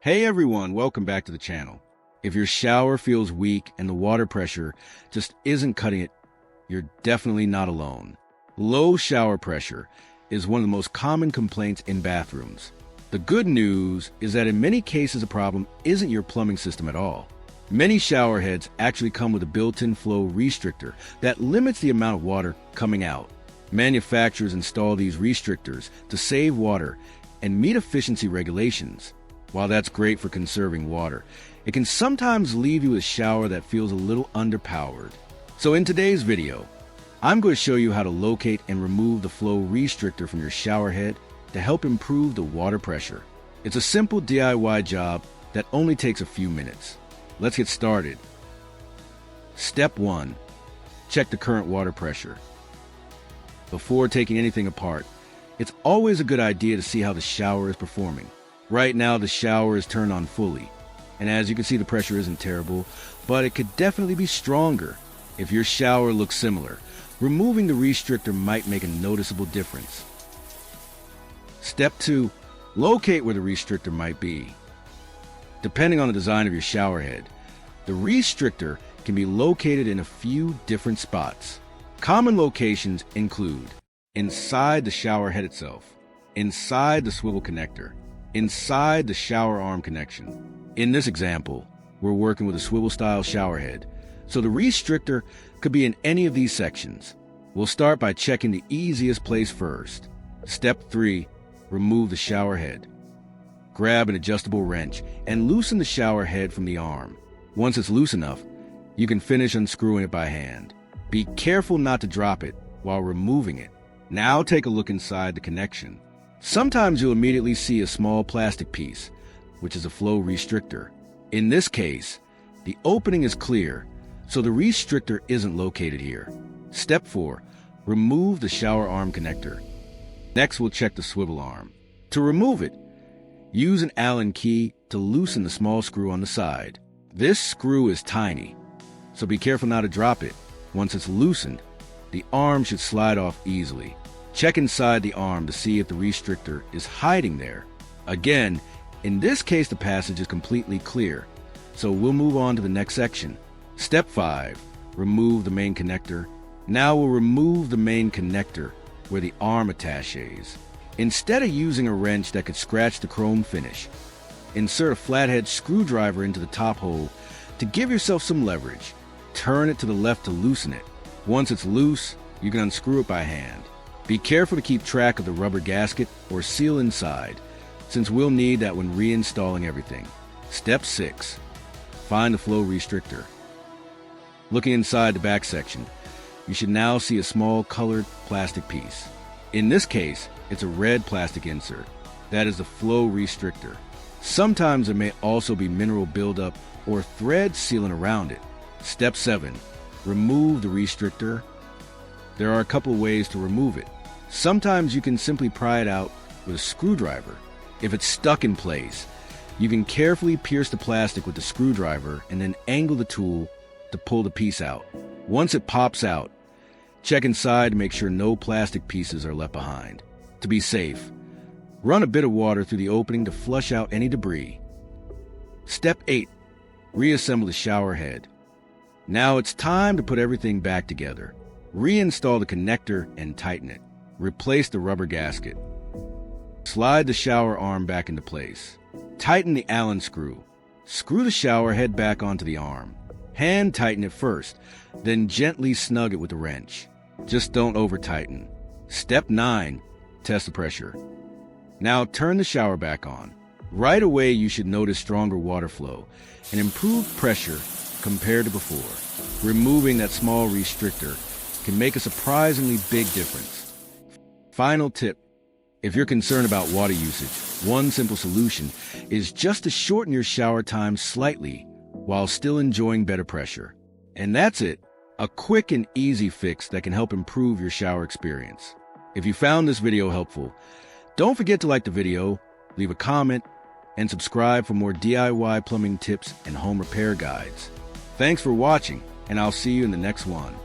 Hey everyone, welcome back to the channel. If your shower feels weak and the water pressure just isn't cutting it, you're definitely not alone. Low shower pressure is one of the most common complaints in bathrooms. The good news is that in many cases the problem isn't your plumbing system at all. Many shower heads actually come with a built-in flow restrictor that limits the amount of water coming out. Manufacturers install these restrictors to save water and meet efficiency regulations. While that's great for conserving water, it can sometimes leave you with a shower that feels a little underpowered. So in today's video, I'm going to show you how to locate and remove the flow restrictor from your shower head to help improve the water pressure. It's a simple DIY job that only takes a few minutes. Let's get started. Step 1. Check the current water pressure. Before taking anything apart, it's always a good idea to see how the shower is performing. Right now, the shower is turned on fully, and as you can see, the pressure isn't terrible, but it could definitely be stronger. If your shower looks similar, removing the restrictor might make a noticeable difference. Step 2. Locate where the restrictor might be. Depending on the design of your shower head, the restrictor can be located in a few different spots. Common locations include inside the shower head itself, inside the swivel connector, inside the shower arm connection. In this example, we're working with a swivel-style shower head, so the restrictor could be in any of these sections. We'll start by checking the easiest place first. Step 3. Remove the shower head. Grab an adjustable wrench and loosen the shower head from the arm. Once it's loose enough, you can finish unscrewing it by hand. Be careful not to drop it while removing it. Now take a look inside the connection. Sometimes you'll immediately see a small plastic piece, which is a flow restrictor. In this case, the opening is clear, so the restrictor isn't located here. Step 4. Remove the shower arm connector. Next, we'll check the swivel arm. To remove it, use an Allen key to loosen the small screw on the side. This screw is tiny, so be careful not to drop it. Once it's loosened, the arm should slide off easily. Check inside the arm to see if the restrictor is hiding there. Again, in this case, the passage is completely clear, so we'll move on to the next section. Step 5. Remove the main connector. Now we'll remove the main connector where the arm attaches. Instead of using a wrench that could scratch the chrome finish, insert a flathead screwdriver into the top hole to give yourself some leverage. Turn it to the left to loosen it. Once it's loose, you can unscrew it by hand. Be careful to keep track of the rubber gasket or seal inside, since we'll need that when reinstalling everything. Step 6. Find the flow restrictor. Looking inside the back section, you should now see a small colored plastic piece. In this case, it's a red plastic insert. That is the flow restrictor. Sometimes there may also be mineral buildup or thread sealing around it. Step 7. Remove the restrictor. There are a couple of ways to remove it. Sometimes you can simply pry it out with a screwdriver. If it's stuck in place, you can carefully pierce the plastic with the screwdriver and then angle the tool to pull the piece out. Once it pops out, check inside to make sure no plastic pieces are left behind. To be safe, run a bit of water through the opening to flush out any debris. Step 8. Reassemble the shower head. Now it's time to put everything back together. Reinstall the connector and tighten it. Replace the rubber gasket. Slide the shower arm back into place. Tighten the Allen screw. Screw the shower head back onto the arm. Hand tighten it first, then gently snug it with a wrench. Just don't over-tighten. Step 9. Test the pressure. Now turn the shower back on. Right away you should notice stronger water flow and improved pressure compared to before. Removing that small restrictor can make a surprisingly big difference. Final tip. If you're concerned about water usage, one simple solution is just to shorten your shower time slightly while still enjoying better pressure. And that's it. A quick and easy fix that can help improve your shower experience. If you found this video helpful, don't forget to like the video, leave a comment, and subscribe for more DIY plumbing tips and home repair guides. Thanks for watching, and I'll see you in the next one.